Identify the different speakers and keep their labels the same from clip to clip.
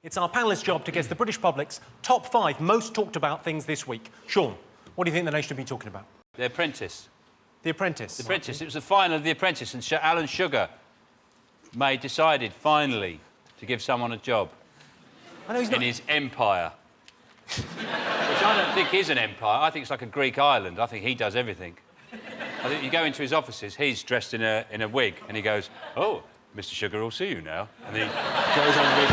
Speaker 1: It's our panellists' job to guess the British public's top 5 most talked about things this week. Sean, what do you think the nation will be talking about?
Speaker 2: The Apprentice.
Speaker 1: The Apprentice?
Speaker 2: The Apprentice. It was the final of The Apprentice, and Alan Sugar decided, finally, to give someone a job in his empire. Which I don't think is an empire. I think it's like a Greek island. I think he does everything. I think you go into his offices, he's dressed in a wig, and he goes, "Oh, Mr. Sugar, I'll see you now." And he goes on with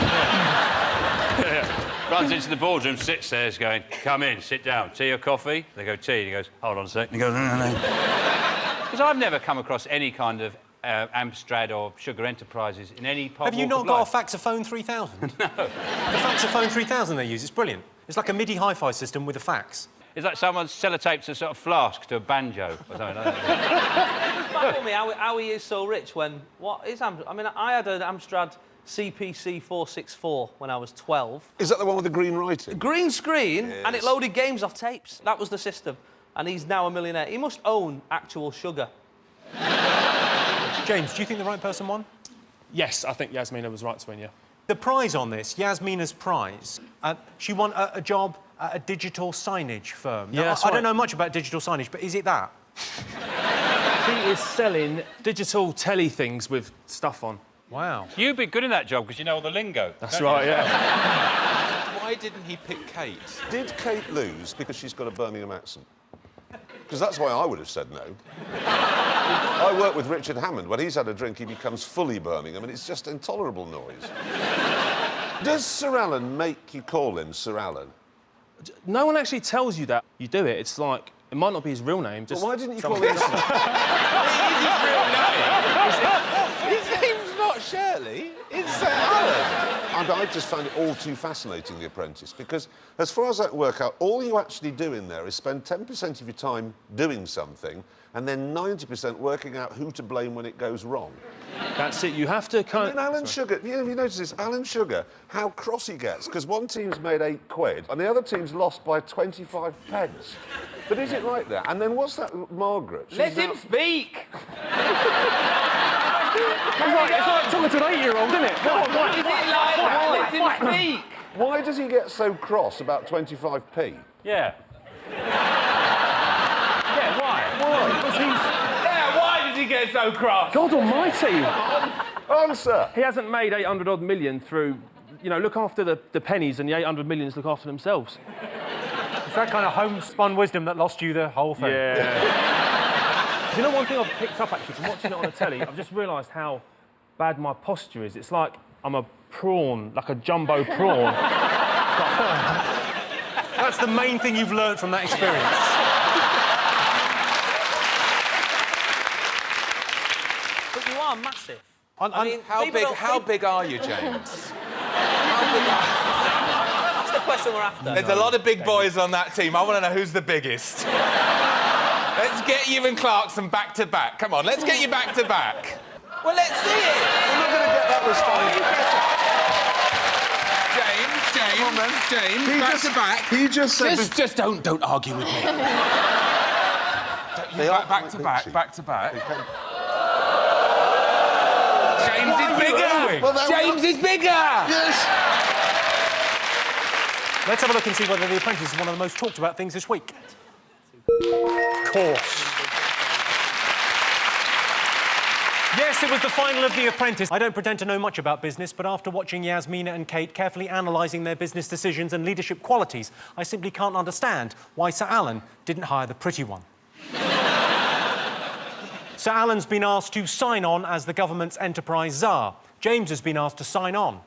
Speaker 2: runs into the boardroom, sits there, is going, "Come in, sit down. Tea or coffee?" They go, "Tea." And he goes, "Hold on a sec." And he goes, "No." Because I've never come across any kind of Amstrad or Sugar Enterprises in any part of
Speaker 1: Have you not got a Faxophone 3000? No. The Faxophone 3000 they use, it's brilliant. It's like a MIDI hi-fi system with a fax.
Speaker 2: It's like someone's sellotaped a sort of flask to a banjo or something like that.
Speaker 3: Just baffle me how he is so rich when... What is Amstrad? I mean, I had an Amstrad CPC 464 when I was 12.
Speaker 4: Is that the one with the green writing?
Speaker 3: Green screen,
Speaker 4: yes.
Speaker 3: And it loaded games off tapes. That was the system. And he's now a millionaire. He must own actual sugar.
Speaker 1: James, do you think the right person won?
Speaker 5: Yes, I think Yasmina was right to win, yeah.
Speaker 1: The prize on this, Yasmina's prize, she won a job at a digital signage firm. Now,
Speaker 5: Yeah,
Speaker 1: I don't know much about digital signage, but is it that?
Speaker 5: She is selling digital telly things with stuff on.
Speaker 1: Wow.
Speaker 2: You'd be good in that job because you know all the lingo.
Speaker 5: That's right, yeah.
Speaker 6: Why didn't he pick Kate?
Speaker 4: Did Kate lose because she's got a Birmingham accent? Because that's why I would have said no. I work with Richard Hammond. When he's had a drink, he becomes fully Birmingham, and it's just intolerable noise. Does Sir Alan make you call him Sir Alan?
Speaker 5: No one actually tells you that you do it. It's like, it might not be his real name, just...
Speaker 4: But why didn't you call him...
Speaker 6: His name's not Shirley, it's Sir Alan.
Speaker 4: And I just found it all too fascinating, The Apprentice, because as far as I can work out, all you actually do in there is spend 10% of your time doing something and then 90% working out who to blame when it goes wrong.
Speaker 5: That's it, you have to kind
Speaker 4: And Alan Sugar, you notice this, Alan Sugar, how cross he gets, because one team's made £8 and the other team's lost by 25 pence. But is it like that? And then what's that, Margaret?
Speaker 6: Let him speak!
Speaker 5: It's like talking to an 8-year-old, isn't it?
Speaker 6: Is it like that? Let him speak!
Speaker 4: Why does he get so cross about 25p?
Speaker 2: Yeah.
Speaker 5: Yeah, why? Because he's...
Speaker 6: Yeah, why did he get so cross?
Speaker 5: God almighty!
Speaker 4: Answer!
Speaker 5: He hasn't made 800-odd million through... You know, look after the pennies and the 800 millions look after themselves.
Speaker 1: It's that kind of homespun wisdom that lost you the whole thing.
Speaker 5: Yeah. Do you know one thing I've picked up, actually, from watching it on the telly? I've just realised how bad my posture is. It's like I'm a prawn, like a jumbo prawn.
Speaker 1: That's the main thing you've learned from that experience.
Speaker 3: But you are massive.
Speaker 6: I mean, how big are you, James? How big are you?
Speaker 3: That's the question we're after.
Speaker 6: There's a lot of big boys on that team. I want to know who's the biggest. Let's get you and Clarkson back to back. Come on, let's get you back to back. Well, let's see it.
Speaker 4: We're not going to get that this time.
Speaker 6: James, back to back.
Speaker 4: He just said...
Speaker 6: Just don't argue with me. Back to back. James is bigger!
Speaker 4: Well,
Speaker 6: James is bigger!
Speaker 4: Yes!
Speaker 1: Let's have a look and see whether The Apprentice is one of the most talked about things this week. Course. Yes, it was the final of The Apprentice. I don't pretend to know much about business, but after watching Yasmina and Kate carefully analysing their business decisions and leadership qualities, I simply can't understand why Sir Alan didn't hire the pretty one. Sir Alan's been asked to sign on as the government's enterprise czar. James has been asked to sign on.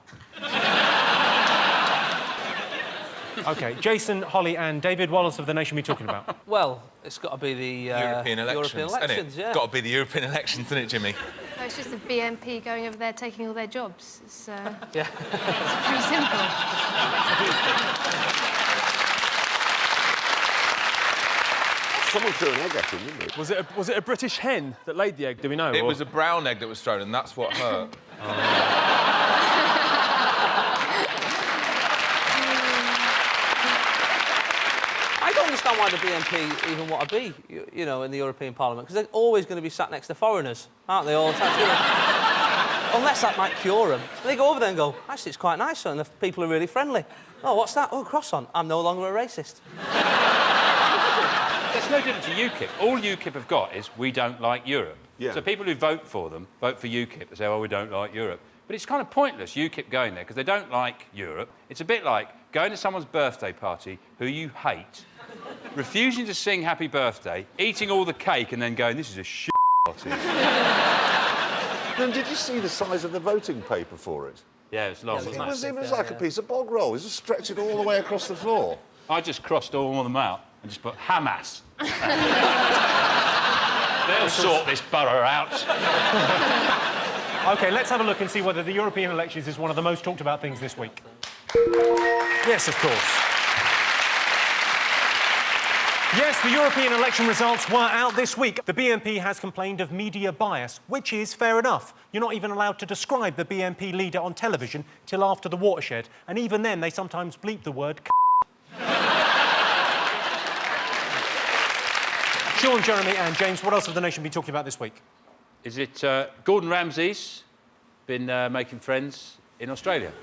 Speaker 1: OK, Jason, Holly and David, what else have the nation been talking about?
Speaker 3: Well, it's got to be the
Speaker 6: European elections,
Speaker 3: isn't it?
Speaker 6: yeah. Got to be the European elections, isn't it, Jimmy?
Speaker 7: Oh, it's just the BNP going over there taking all their jobs. It's,
Speaker 3: Yeah.
Speaker 7: it's pretty simple.
Speaker 4: Someone threw an egg at him, didn't they?
Speaker 5: Was it a British hen that laid the egg, do we know?
Speaker 6: It was a brown egg that was thrown, and that's what hurt.
Speaker 3: I don't understand why the BNP even want to be, you know, in the European Parliament, because they're always going to be sat next to foreigners, aren't they, all the time? Unless that might cure them. And they go over there and go, actually, it's quite nice, and the people are really friendly. Oh, what's that? Oh, croissant. I'm no longer a racist.
Speaker 2: It's no different to UKIP. All UKIP have got is we don't like Europe.
Speaker 4: Yeah.
Speaker 2: So people who vote for them vote for UKIP and say, oh, we don't like Europe. But it's kind of pointless, UKIP going there, because they don't like Europe. It's a bit like going to someone's birthday party who you hate, refusing to sing happy birthday, eating all the cake and then going, this is a shit party.
Speaker 4: And did you see the size of the voting paper for it?
Speaker 2: Yeah, it's long.
Speaker 4: It was like a piece of bog roll. It just stretched it all the way across the floor.
Speaker 2: I just crossed all of them out and just put Hamas. They'll sort this borough out.
Speaker 1: OK, let's have a look and see whether the European elections is one of the most talked about things this week. Yes, of course. Yes, the European election results were out this week. The BNP has complained of media bias, which is fair enough. You're not even allowed to describe the BNP leader on television till after the watershed, and even then they sometimes bleep the word Sean, Jeremy and James, what else have the nation been talking about this week?
Speaker 2: Is it Gordon Ramsay's been making friends in Australia?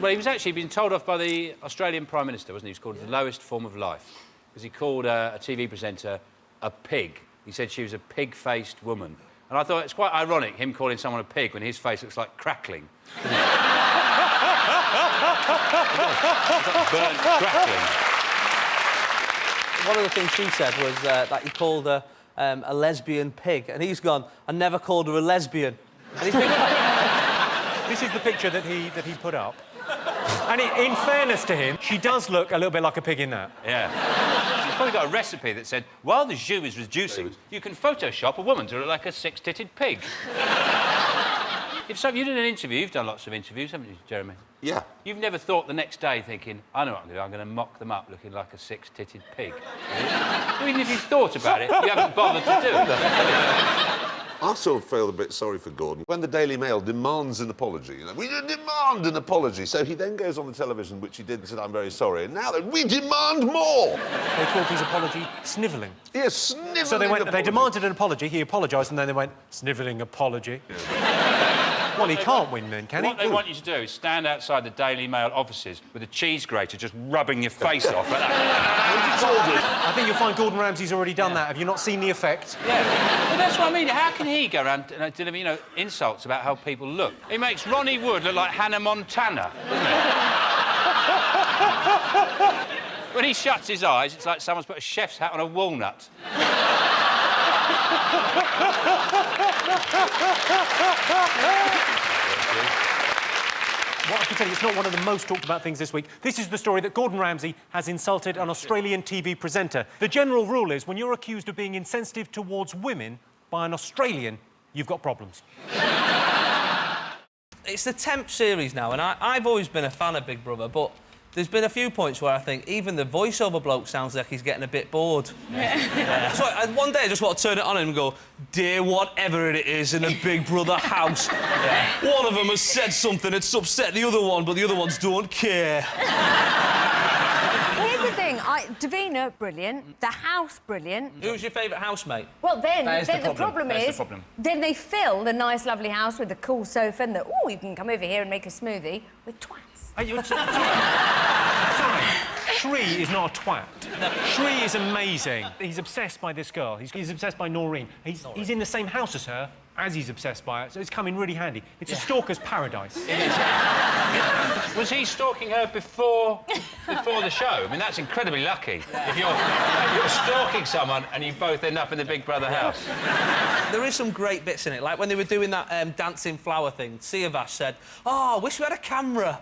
Speaker 2: Well, he was actually being told off by the Australian Prime Minister, wasn't he? He was called the lowest form of life, because he called a TV presenter a pig. He said she was a pig-faced woman. And I thought it's quite ironic, him calling someone a pig when his face looks like crackling. Burnt crackling.
Speaker 3: One of the things she said was that he called her a lesbian pig, and he's gone, I never called her a lesbian. And he's been...
Speaker 1: This is the picture that he put up. And in fairness to him, she does look a little bit like a pig in that.
Speaker 2: Yeah. He's probably got a recipe that said, while the jus is reducing, you can Photoshop a woman to look like a six-titted pig. If so, you did an interview, you've done lots of interviews, haven't you, Jeremy?
Speaker 4: Yeah.
Speaker 2: You've never thought the next day thinking, I know what I'm going to do, I'm going to mock them up looking like a six-titted pig. Well, even if you've thought about it, you haven't bothered to do it.
Speaker 4: I sort of feel a bit sorry for Gordon. When the Daily Mail demands an apology, you know, we demand an apology. So he then goes on the television, which he did, and said, I'm very sorry. And now we demand more.
Speaker 1: They called his apology snivelling.
Speaker 4: Yes, snivelling.
Speaker 1: So they
Speaker 4: apology.
Speaker 1: demanded an apology, he apologised, and then they went, snivelling apology. Yeah. Well, he can't win then, can he?
Speaker 2: What they want you to do is stand outside the Daily Mail offices with a cheese grater just rubbing your face off like that.
Speaker 1: I think you'll find Gordon Ramsay's already done that. Have you not seen the effect?
Speaker 2: Yeah. Well, that's what I mean. How can he go around delivering, you know, insults about how people look? He makes Ronnie Wood look like Hannah Montana, doesn't he? When he shuts his eyes, it's like someone's put a chef's hat on a walnut.
Speaker 1: What I can tell you, it's not one of the most talked about things this week. This is the story that Gordon Ramsay has insulted an Australian TV presenter. The general rule is when you're accused of being insensitive towards women by an Australian, you've got problems.
Speaker 3: It's the 10th series now, and I've always been a fan of Big Brother, but there's been a few points where I think even the voiceover bloke sounds like he's getting a bit bored. Yeah. So one day I just want to turn it on and go, dear whatever it is in the Big Brother house, one of them has said something that's upset the other one, but the other ones don't care.
Speaker 8: Here's the thing, Davina, brilliant. The house, brilliant.
Speaker 3: Who's your favourite housemate?
Speaker 8: Well, then
Speaker 2: the
Speaker 8: problem is, then they fill the nice, lovely house with the cool sofa and the, oh, you can come over here and make a smoothie with twats.
Speaker 1: Are you... Sorry. Shri is not a twat. No. Shri is amazing. He's obsessed by this girl. He's obsessed by Noreen. He's in the same house as her as he's obsessed by her, so it's come in really handy. It's a stalker's paradise.
Speaker 2: It is. Was he stalking her before the show? I mean, that's incredibly lucky. If you're stalking someone and you both end up in the Big Brother house.
Speaker 3: There is some great bits in it, like when they were doing that dancing flower thing, Siavash said, oh, I wish we had a camera.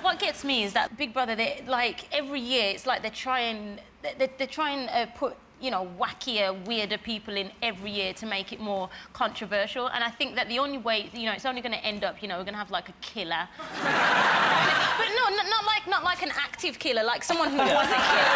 Speaker 9: What gets me is that Big Brother, they, like, every year, it's like they're trying put, you know, wackier, weirder people in every year to make it more controversial. And I think that the only way, you know, it's only going to end up, you know, we're going to have, like, a killer. But no, not like an active killer, like someone who was a killer.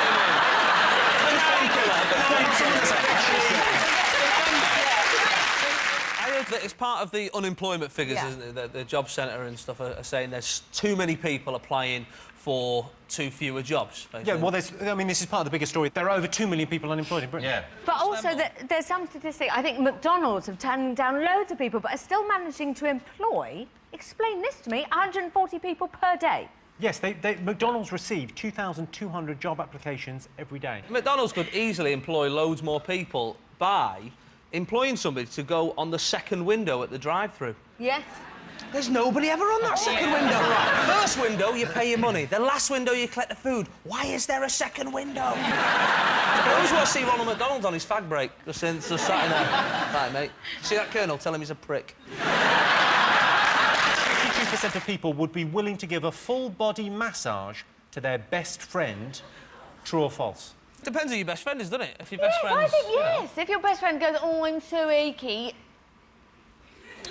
Speaker 3: I it's part of the unemployment figures,
Speaker 8: Yeah.
Speaker 3: isn't it? The job centre and stuff are saying there's too many people applying for too fewer jobs, basically.
Speaker 1: Yeah, well, I mean, this is part of the bigger story. There are over 2 million people unemployed in Britain.
Speaker 2: Yeah.
Speaker 8: But also, there's some statistic. I think McDonald's have turned down loads of people, but are still managing to employ. Explain this to me: 140 people per day.
Speaker 1: Yes, McDonald's receive 2,200 job applications every day.
Speaker 3: McDonald's could easily employ loads more people by employing somebody to go on the second window at the drive-thru.
Speaker 8: Yes.
Speaker 3: There's nobody ever on that second window. First window, you pay your money. The last window, you collect the food. Why is there a second window? I always want to see Ronald McDonald on his fag break, just sat in there. Right, mate. See that Colonel? Tell him he's a prick.
Speaker 1: 52% of people would be willing to give a full-body massage to their best friend. True or false?
Speaker 3: Depends who your best friend is, doesn't it? If your best
Speaker 8: Yes,
Speaker 3: friend's...
Speaker 8: I think yes. If your best friend goes, oh, I'm so achy,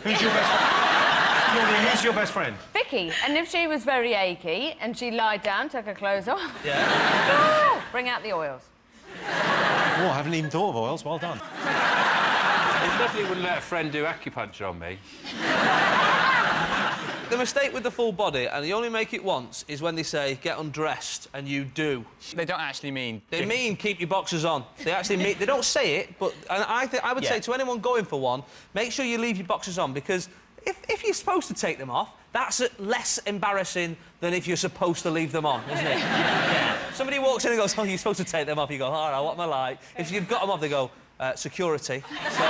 Speaker 1: Who's your best friend? Claudia, who's your best friend?
Speaker 8: Vicky. And if she was very achy and she lied down, took her clothes off,
Speaker 3: Yeah.
Speaker 8: bring out the oils.
Speaker 1: Oh, I haven't even thought of oils. Well done.
Speaker 2: He definitely wouldn't let a friend do acupuncture on me.
Speaker 3: The mistake with the full body, and they only make it once, is when they say, get undressed, and you do.
Speaker 6: They don't actually mean...
Speaker 3: They mean keep your boxers on. They actually mean... They don't say it, but and I would say to anyone going for one, make sure you leave your boxers on, because if you're supposed to take them off, that's less embarrassing than if you're supposed to leave them on, isn't it? Yeah. Somebody walks in and goes, oh, you're supposed to take them off. You go, all right, what am I like? If you've got them off, they go, security. So...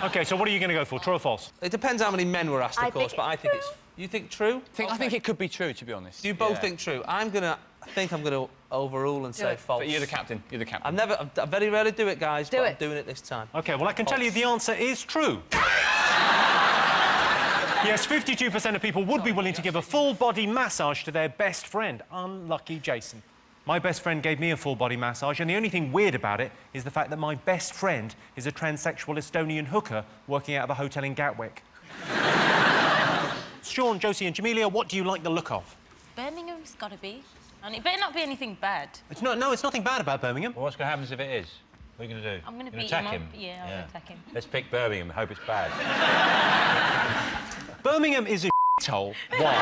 Speaker 1: OK, so what are you going to go for, true or false?
Speaker 3: It depends how many men were asked, of course, but I think it's... You think true?
Speaker 6: I think it could be true, to be honest.
Speaker 3: You both think true. I think I'm going to overrule and say false.
Speaker 6: But you're the captain. You're the captain.
Speaker 3: I very rarely do it, guys, but I'm doing it this time.
Speaker 1: OK, well, I can tell you the answer is true. Yes, 52% of people would be willing to give a full-body massage to their best friend. Unlucky Jason. My best friend gave me a full-body massage, and the only thing weird about it is the fact that my best friend is a transsexual Estonian hooker working out of a hotel in Gatwick. Sean, Josie and Jamelia, what do you like the look of?
Speaker 9: Birmingham's got to be. And it better not be anything bad.
Speaker 1: No, it's nothing bad about Birmingham.
Speaker 2: Well, what's going to happen if it is? What are you going to do?
Speaker 9: I'm going to
Speaker 2: You're
Speaker 9: beat
Speaker 2: gonna
Speaker 9: him
Speaker 2: attack
Speaker 9: up.
Speaker 2: him.
Speaker 9: Yeah, I'll attack him.
Speaker 2: Let's pick Birmingham and hope it's bad.
Speaker 1: Birmingham is a shithole. Why?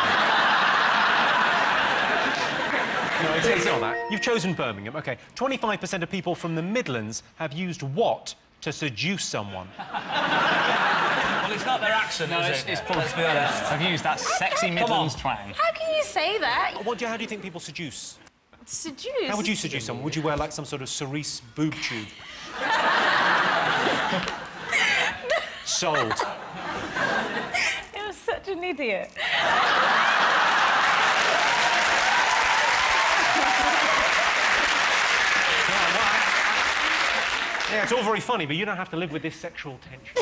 Speaker 1: No, it's not that. You've chosen Birmingham. OK. 25% of people from the Midlands have used what to seduce someone?
Speaker 3: Well, it's not their accent,
Speaker 6: No,
Speaker 3: is
Speaker 6: it's
Speaker 3: it? Let's be honest.
Speaker 6: I've used that sexy Midlands twang.
Speaker 9: How can you say that?
Speaker 1: How do you think people seduce?
Speaker 9: Seduce?
Speaker 1: How would you seduce someone? Would you wear, like, some sort of cerise boob tube? Sold.
Speaker 9: It was such an idiot.
Speaker 1: Yeah, it's all very funny, but you don't have to live with this sexual tension.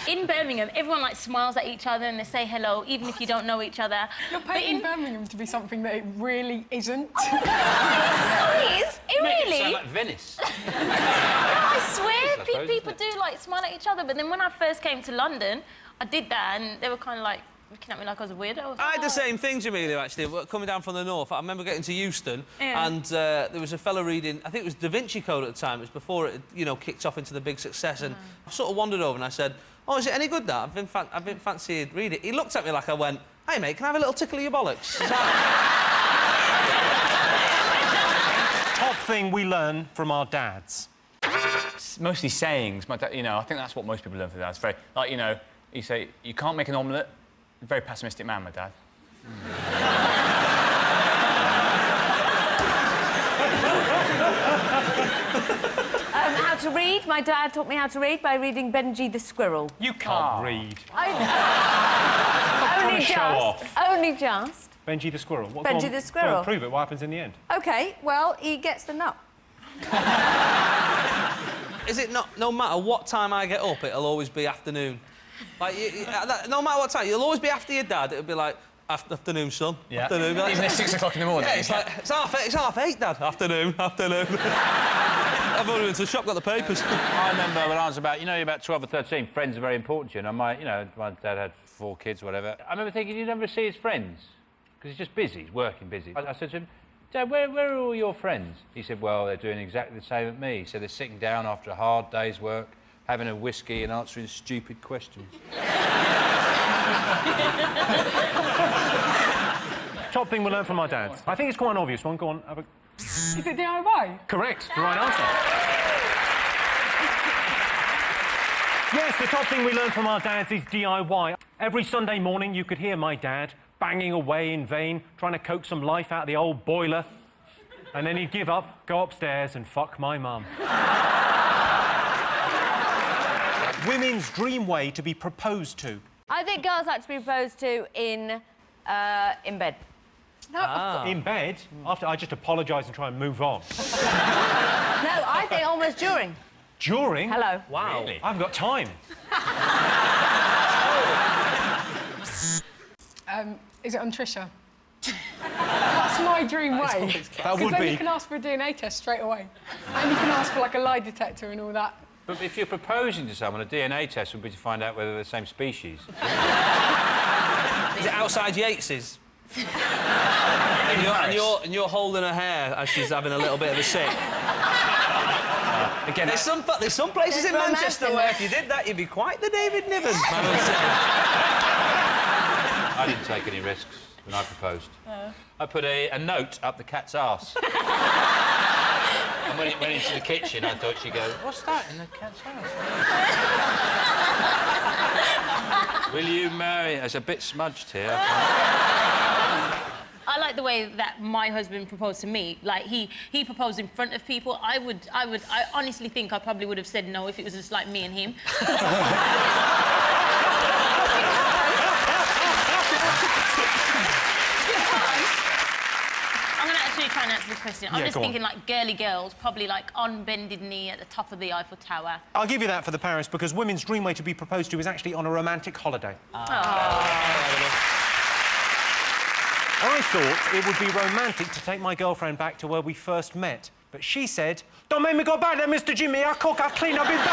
Speaker 9: In Birmingham, everyone like smiles at each other and they say hello, even if you don't know each other.
Speaker 7: You're painting Birmingham to be something that it really isn't.
Speaker 9: It is? It
Speaker 2: Make it
Speaker 9: really?
Speaker 2: sound like Venice.
Speaker 9: I swear,
Speaker 2: suppose,
Speaker 9: people
Speaker 2: isn't
Speaker 9: do like smile at each other. But then when I first came to London, I did that, and they were kind of like looking at me like I was a weirdo. I was
Speaker 3: I
Speaker 9: like,
Speaker 3: had the
Speaker 9: "Oh."
Speaker 3: same thing, Jamelia, actually, coming down from the north. I remember getting to Euston,
Speaker 9: Yeah.
Speaker 3: and there was a fella reading, I think it was Da Vinci Code at the time. It was before it, kicked off into the big success, and I sort of wandered over and I said, oh, is it any good, that? I've been fancying read it. He looked at me like I went, hey, mate, can I have a little tickle of your bollocks? Is that...
Speaker 1: Top thing we learn from our dads.
Speaker 6: It's mostly sayings. My dad, I think that's what most people learn from dads. Very, like, you say, you can't make an omelette. Very pessimistic man, my dad.
Speaker 8: How to read? My dad taught me how to read by reading Benji the Squirrel.
Speaker 1: You can't read.
Speaker 8: Only
Speaker 1: show
Speaker 8: just.
Speaker 1: off.
Speaker 8: Only just.
Speaker 1: Benji the squirrel.
Speaker 8: Benji the squirrel.
Speaker 1: Go on, prove it. What happens in the end?
Speaker 8: OK, well, he gets the nut.
Speaker 3: Is it not, no matter what time I get up, it'll always be afternoon? Like, no matter what time, you'll always be after your dad. It'll be like, afternoon, son.
Speaker 6: Yeah.
Speaker 3: Afternoon.
Speaker 6: Even at 6 o'clock in the morning.
Speaker 3: Yeah, it's like, it's half eight, Dad. Afternoon. I've already been to the shop, got the papers.
Speaker 2: I remember when I was about 12 or 13, friends are very important to you. And my dad had 4 kids, whatever. I remember thinking, you never see his friends because he's just busy, he's working busy. I said to him, Dad, where are all your friends? He said, well, they're doing exactly the same as me. He said they're sitting down after a hard day's work, having a whiskey and answering stupid questions.
Speaker 1: Top thing we learned from our dads. I think it's quite an obvious one. Go on, have a...
Speaker 10: Is it DIY?
Speaker 1: Correct, the right answer. Yes, the top thing we learned from our dads is DIY. Every Sunday morning you could hear my dad banging away in vain, trying to coax some life out of the old boiler. And then he'd give up, go upstairs and fuck my mum. Women's dream way to be proposed to.
Speaker 8: I think girls like to be proposed to in bed.
Speaker 10: No.
Speaker 1: In bed? After I just apologise and try and move on.
Speaker 8: No, I think almost during.
Speaker 1: During?
Speaker 8: Hello.
Speaker 3: Wow.
Speaker 2: Really?
Speaker 1: I haven't got time.
Speaker 10: Is it on Trisha? That's my dream way.
Speaker 1: That would
Speaker 10: Because then
Speaker 1: be.
Speaker 10: you can ask for a DNA test straight away. And you can ask for, like, a lie detector and all that.
Speaker 2: But if you're proposing to someone, a DNA test would be to find out whether they're the same species.
Speaker 3: Is it outside Yates's? and you're holding her hair as she's having a little bit of a sick.
Speaker 1: Again,
Speaker 3: There's some places in
Speaker 8: romantic.
Speaker 3: Manchester where if you did that, you'd be quite the David Niven.
Speaker 2: I didn't take any risks when I proposed. I put a note up the cat's arse. And when it went into the kitchen, I thought she'd go, "What's that in the cat's arse?" Will you marry? It's a bit smudged here.
Speaker 9: I like the way that my husband proposed to me. Like, he proposed in front of people. I honestly think I probably would have said no if it was just like me and him. I'm going to actually try and answer the question. I'm
Speaker 1: Yeah,
Speaker 9: just
Speaker 1: go on.
Speaker 9: thinking, like, girly girls, probably, like, on bended knee at the top of the Eiffel Tower.
Speaker 1: I'll give you that for the Paris, because women's dream way to be proposed to is actually on a romantic holiday. I thought it would be romantic to take my girlfriend back to where we first met, but she said, "Don't make me go back there, Mr. Jimmy. I cook, I clean, I'll be better."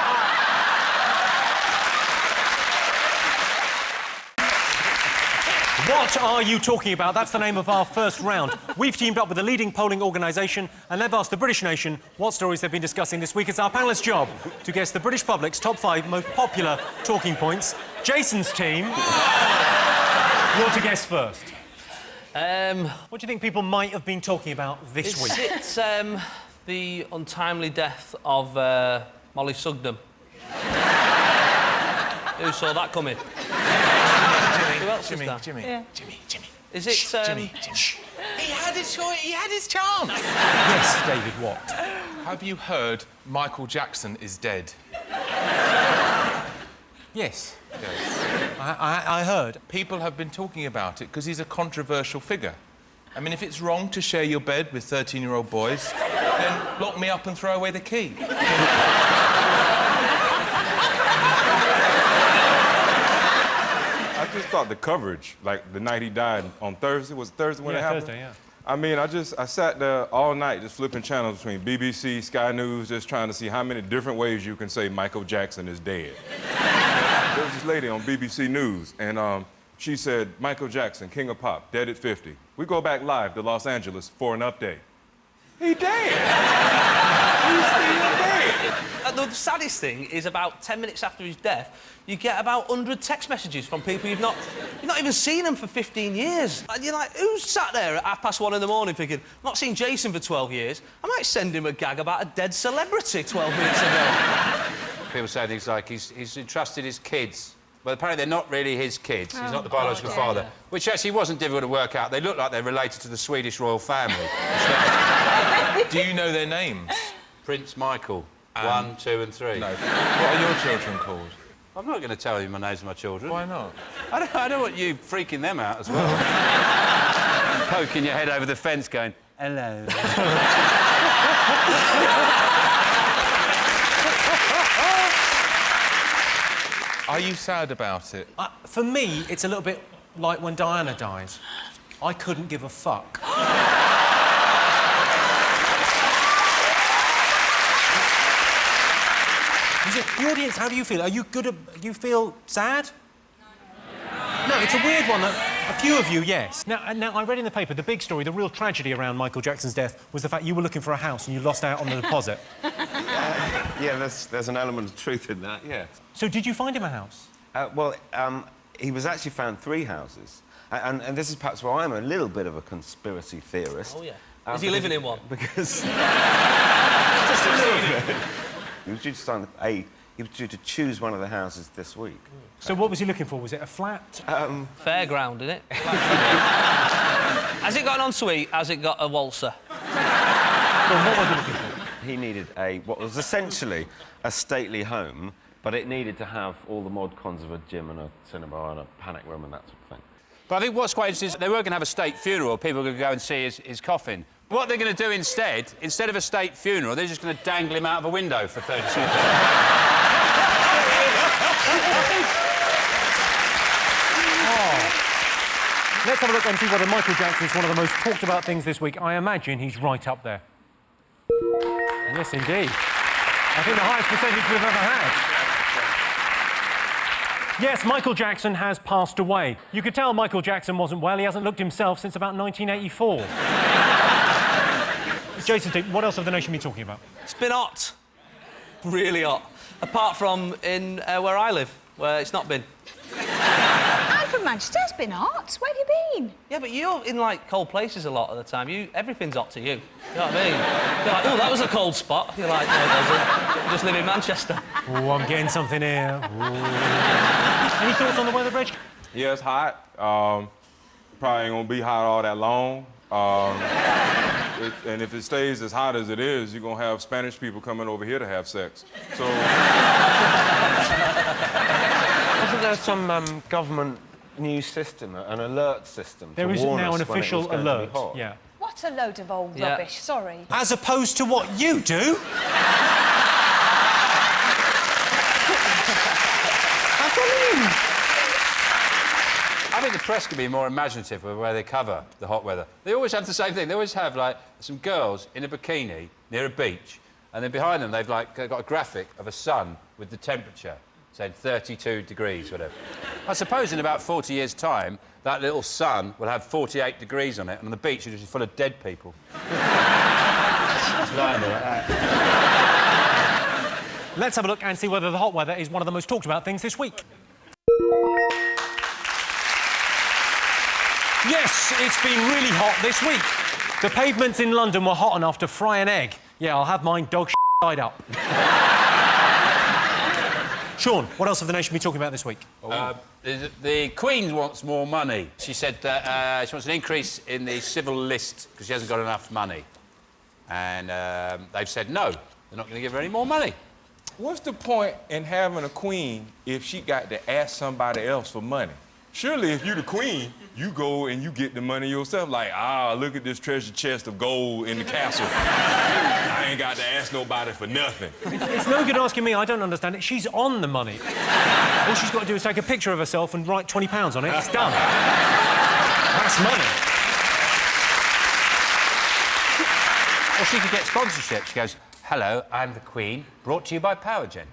Speaker 1: What are you talking about? That's the name of our first round. We've teamed up with a leading polling organisation and they've asked the British nation what stories they've been discussing this week. It's our panellists' job to guess the British public's top 5 most popular talking points. Jason's team, you're to guess first. What do you think people might have been talking about this week?
Speaker 3: It's the untimely death of Molly Sugden. Who saw that coming? Who else is that?
Speaker 6: Jimmy.
Speaker 3: Is it...
Speaker 6: Jimmy. He had his chance.
Speaker 1: Yes, David, what?
Speaker 6: Have you heard Michael Jackson is dead?
Speaker 1: Yes. I heard.
Speaker 6: People have been talking about it because he's a controversial figure. I mean, if it's wrong to share your bed with 13-year-old boys, then lock me up and throw away the key.
Speaker 11: I just thought the coverage, like the night he died on Thursday, was it Thursday when it happened?
Speaker 1: Thursday, yeah.
Speaker 11: I mean, I sat there all night just flipping channels between BBC, Sky News, just trying to see how many different ways you can say Michael Jackson is dead. There was this lady on BBC News, and she said, Michael Jackson, King of Pop, dead at 50. We go back live to Los Angeles for an update. He dead! He's still dead!
Speaker 3: The saddest thing is about 10 minutes after his death, you get about 100 text messages from people you've not even seen them for 15 years. And you're like, who's sat there at 1:30 in the morning thinking, I've not seen Jason for 12 years, I might send him a gag about a dead celebrity 12 minutes ago.
Speaker 2: People say things like he's entrusted his kids. Well, apparently they're not really his kids. He's not the biological father.
Speaker 8: Yeah.
Speaker 2: Which actually wasn't difficult to work out. They look like they're related to the Swedish royal family.
Speaker 6: Do you know their names?
Speaker 2: Prince Michael, 1, 2 and 3.
Speaker 6: No. What are your children called?
Speaker 2: I'm not going to tell you my names of my children.
Speaker 6: Why not?
Speaker 2: I don't want you freaking them out as well. Poking your head over the fence going, hello.
Speaker 6: Are you sad about it?
Speaker 1: For me, it's a little bit like when Diana dies. I couldn't give a fuck. The audience, how do you feel? Are you good at... You feel sad? No, it's a weird one that... A few of you, yes. Now, I read in the paper the big story, the real tragedy around Michael Jackson's death was the fact you were looking for a house and you lost out on the deposit.
Speaker 12: Yeah, there's an element of truth in that, yeah.
Speaker 1: So did you find him a house?
Speaker 12: He was actually found 3 houses. And this is perhaps where I'm a little bit of a conspiracy theorist.
Speaker 3: Oh, yeah. Is he living in one?
Speaker 12: Because... just a little bit. He was due to sign he was due to choose one of the houses this week.
Speaker 1: So what was he looking for? Was it a flat?
Speaker 3: Fairground, isn't it? Has it got an ensuite? Has it got a waltzer?
Speaker 1: Well, what was he looking for?
Speaker 12: He needed what was essentially a stately home, but it needed to have all the mod cons of a gym and a cinema and a panic room and that sort of thing.
Speaker 2: But I think what's quite interesting is they were going to have a state funeral. People were going to go and see his coffin. What they're going to do instead of a state funeral, they're just going to dangle him out of a window for 30 seconds.
Speaker 1: Let's have a look and see whether Michael Jackson is one of the most talked about things this week. I imagine he's right up there. Yes, indeed. I think the highest percentage we've ever had. Yes, Michael Jackson has passed away. You could tell Michael Jackson wasn't well. He hasn't looked himself since about 1984. Jason, what else have the nation been talking about?
Speaker 3: It's been hot. Really hot. Apart from in where I live, where it's not been.
Speaker 13: I'm from Manchester. It's been hot. Where have you been?
Speaker 3: Yeah, but you're in, like, cold places a lot of the time. Everything's hot to you. You know what I mean? You're like, oh, that was a cold spot. You're like, no, it wasn't. You just live in Manchester.
Speaker 1: Oh, I'm getting something here. Any thoughts on the weather, Reg?
Speaker 11: Yeah, it's hot. Probably ain't gonna be hot all that long. And if it stays as hot as it is, you're gonna have Spanish people coming over here to have sex. So...
Speaker 12: Wasn't there some government news system, an alert system?
Speaker 1: There is now an official alert. Yeah.
Speaker 13: What a load of old rubbish. Sorry.
Speaker 1: As opposed to what you do.
Speaker 2: I think the press can be more imaginative with where they cover the hot weather. They always have the same thing. They always have, like, some girls in a bikini near a beach, and then behind them they've, like, got a graphic of a sun with the temperature, saying 32 degrees, whatever. I suppose in about 40 years' time, that little sun will have 48 degrees on it, and on the beach it'll just be full of dead people. Just lying there like that.
Speaker 1: Let's have a look and see whether the hot weather is one of the most talked about things this week. Yes, it's been really hot this week. The pavements in London were hot enough to fry an egg. Yeah, I'll have mine dog tied up. Sean, what else have the nation been talking about this week?
Speaker 2: The Queen wants more money. She said that she wants an increase in the civil list because she hasn't got enough money. And they've said no, they're not going to give her any more money.
Speaker 11: What's the point in having a queen if she got to ask somebody else for money? Surely, if you're the queen, you go and you get the money yourself. Like, look at this treasure chest of gold in the castle. I ain't got to ask nobody for nothing.
Speaker 1: It's no good asking me. I don't understand it. She's on the money. All she's got to do is take a picture of herself and write £20 on it. It's done. That's money.
Speaker 2: Or she could get sponsorship. She goes, hello, I'm the Queen, brought to you by Powergen.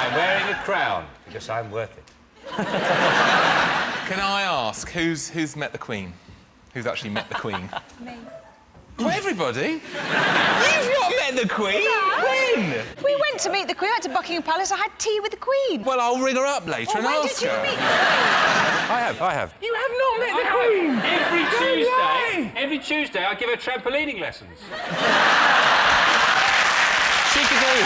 Speaker 2: I'm wearing a crown because I'm worth it.
Speaker 6: Can I ask, who's met the Queen? Who's actually met the Queen?
Speaker 13: Me.
Speaker 6: Well, everybody.
Speaker 3: You've not met the Queen? When?
Speaker 13: We went to meet the Queen. I went to Buckingham Palace. I had tea with the Queen.
Speaker 6: Well, I'll ring her up later and ask her.
Speaker 13: When did you meet the Queen?
Speaker 2: I have.
Speaker 5: You have not met the Queen!
Speaker 2: Every Tuesday I give her trampolining lessons.
Speaker 3: She could do.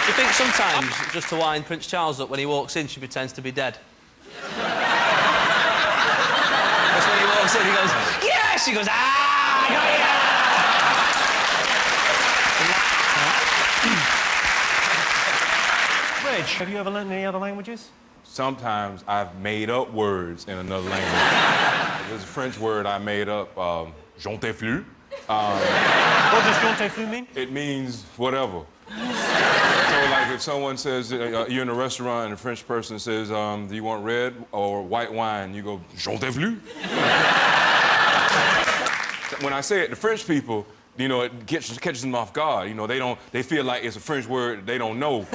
Speaker 3: You think sometimes, just to wind Prince Charles up, when he walks in, she pretends to be dead? That's when he walks in, he goes, yes! She goes, ah!
Speaker 1: Reg, have you ever learned any other languages?
Speaker 11: Sometimes I've made up words in another language. There's a French word I made up, j'en t'ai flu.
Speaker 1: What does j'en t'ai flu mean?
Speaker 11: It means whatever. So, like, if someone says, you're in a restaurant and a French person says, do you want red or white wine? You go, j'en t'ai flu. When I say it to French people, you know, it catches them off guard. You know, they feel like it's a French word they don't know.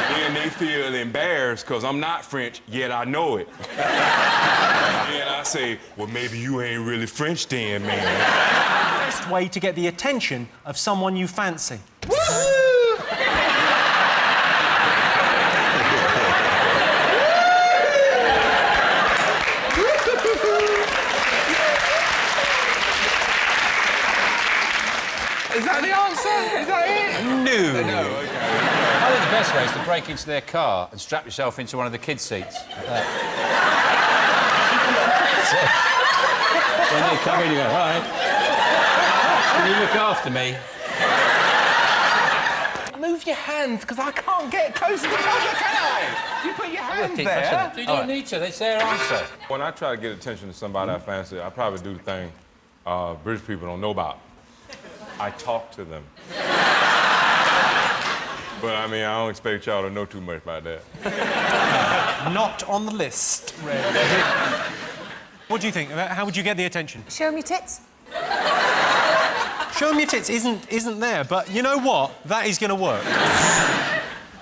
Speaker 11: Then they feel embarrassed because I'm not French, yet I know it. And I say, well, maybe you ain't really French then, man.
Speaker 1: Best way to get the attention of someone you fancy.
Speaker 6: Is that the answer? Is that it?
Speaker 1: No.
Speaker 6: No, OK.
Speaker 2: I think the best way is to break into their car and strap yourself into one of the kids' seats. Like that. When they come in, you go, all right. Can you look after me?
Speaker 6: Move your hands, because I can't get close to the buzzer, can I? You put your hands there.
Speaker 2: You don't need to, that's their answer.
Speaker 11: When I try to get attention to somebody I fancy, I probably do the thing British people don't know about. I talk to them. But, I mean, I don't expect y'all to know too much about that.
Speaker 1: Not on the list, Red. What do you think? How would you get the attention?
Speaker 13: Show 'em your tits.
Speaker 1: Show 'em your tits isn't there, but you know what? That is going to work.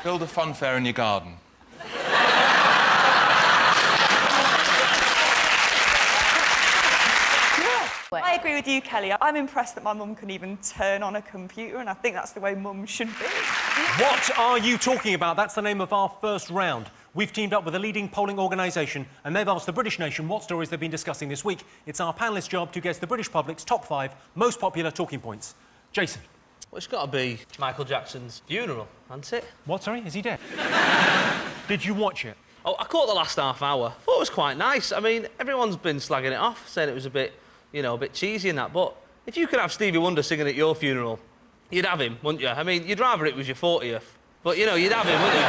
Speaker 6: Build a fun fair in your garden.
Speaker 14: I agree with you, Kelly. I'm impressed that my mum can even turn on a computer, and I think that's the way mum should be.
Speaker 1: What are you talking about? That's the name of our first round. We've teamed up with a leading polling organisation, and they've asked the British nation what stories they've been discussing this week. It's our panellists' job to guess the British public's top 5 most popular talking points. Jason.
Speaker 3: Well, it's got to be Michael Jackson's funeral, hasn't it?
Speaker 1: What, sorry? Is he dead? Did you watch it?
Speaker 3: Oh, I caught the last half hour. Thought it was quite nice. I mean, everyone's been slagging it off, saying it was a bit, you know, a bit cheesy and that, but if you could have Stevie Wonder singing at your funeral, you'd have him, wouldn't you? I mean, you'd rather it was your 40th, but, you know, you'd have him, wouldn't you?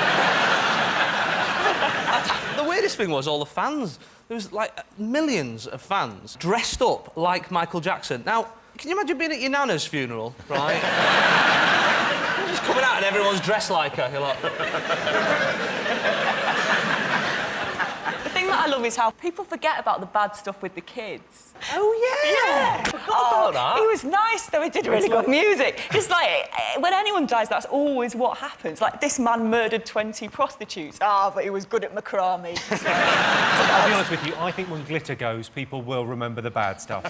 Speaker 3: The weirdest thing was all the fans. There was, like, millions of fans dressed up like Michael Jackson. Now, can you imagine being at your nana's funeral, right? You're just coming out and everyone's dressed like her. You're like...
Speaker 14: The thing that I love is how people forget about the bad stuff with the kids.
Speaker 3: Oh, yeah!
Speaker 14: Forgot
Speaker 3: about that.
Speaker 14: He was nice, though. He did really good music. It's like, when anyone dies, that's always what happens. Like, this man murdered 20 prostitutes. Ah, but he was good at macrame.
Speaker 1: I'll be honest with you, I think when glitter goes, people will remember the bad stuff.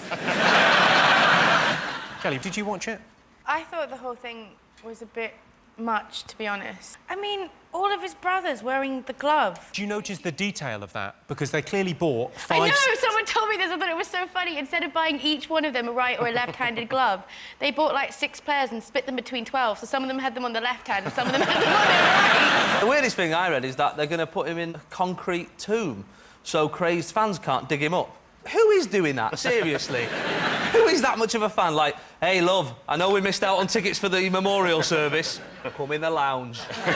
Speaker 1: Kelly, did you watch it?
Speaker 7: I thought the whole thing was a bit much, to be honest. I mean, all of his brothers wearing the glove.
Speaker 1: Do you notice the detail of that? Because they clearly bought 5...
Speaker 7: I know! Someone told me this. I thought it was so funny. Instead of buying each one of them a right or a left-handed glove, they bought, like, 6 pairs and split them between 12. So some of them had them on the left hand and some of them had them on their right.
Speaker 3: The weirdest thing I read is that they're going to put him in a concrete tomb so crazed fans can't dig him up. Who is doing that? Seriously. Who is that much of a fan? Like, hey, love, I know we missed out on tickets for the memorial service. Come in the lounge.
Speaker 7: No,